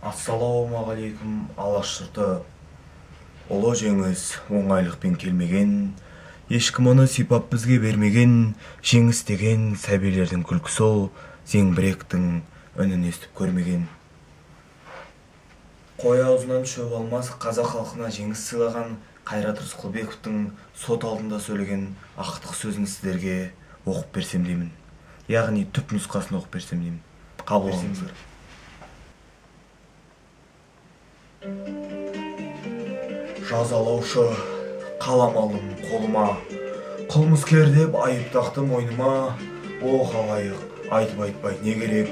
Ассалаумағалейкум алашжұрты. Ұлы жеңіс оңайлықпен келмеген, ешкім оны сипап бізге бермеген. Жеңіс деген сәбилердің күлкісі ол, зеңбіректің үнін естіп көрмеген. Қой аузынан шөп алмас қазақ халқына жеңіс сыйлаған Қайрат Рысқұлбековтың сот алдында сөйлеген ақтық сөзін сіздерге оқып берсем деймін. Яғни түп нұсқасын оқып берсем деймін. Қабыл алыңыздар. Жазалаушы қалам алдым қолыма, қылмыскер деп айып тақты мойныма. О халайық, айтып не керек,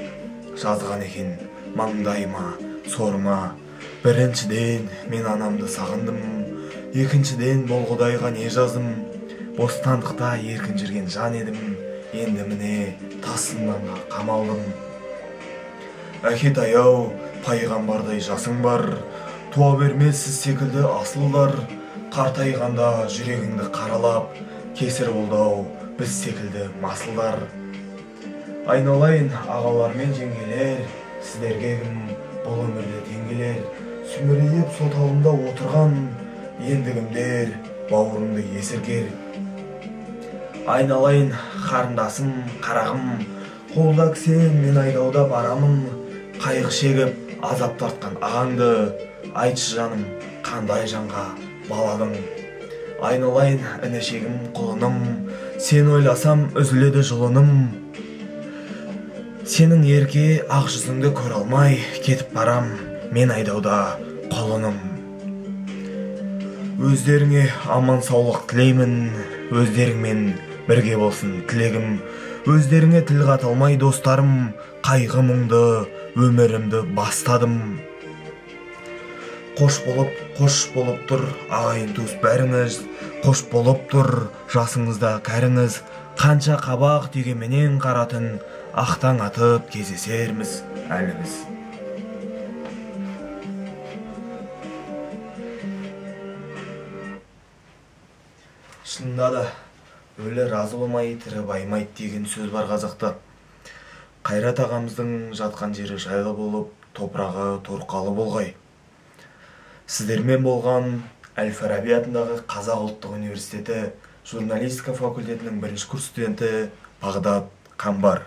жазған екен маңдайыма, сорыма. Біріншіден мен анамды сағындым, екіншіден бұл құдайға не жаздым. Бостандықта еркін жүрген жан едім, енді міне тас зынданға қамалдым. Әкетаяу пайғамбардай жасың бар, туа бермес сіз секілді асылдар. Қартайғанда жүрегіңді қаралап, кесір болды біз секілді масылдар. Айналайын ағалар мен жеңгелер, сіздерге кім бұл өмірде теңгелер. Сүмірейіп сот алдында отырған ендігімдер, бауырымды есіргер. Айналайын қарындасым, қарағым, қолда кісен мен айдауда барамын. Қайғы шегіп азап тартқан ағаңды, айтшы жаным, қандай жанға баладың. Айналайын інішегім, құлыным, сен ойласам үзіледі жұлыным. Сенің ерке ақ жүзіңді көре алмай кетіп барам, мен айдауда құлыным. Өздеріңе аман саулық тілеймін, өздеріңмен бірге болсын тілегім. Өздеріңе тіл қата алмай достарым, қайғы мұңды өмірімді бастадым. Қош болып тұр ағайын туыс бәріңіз, қош болып тұр жасыңызда кәріңіз. Қанша қабақ түйгенменен қара түн, ақтаң атып кездесерміз әліміз. Шынында да өлі разы болмай тірі баймайды деген сөз бар қазақта. Қайрат ағамыздың жатқан жері жайлы болып, топырағы торқалы болғай. Сіздермен болған Әл-Фараби атындағы Қазақ ұлттық университеті журналистика факультетінің бірінші курс студенті Бағдат Қамбар.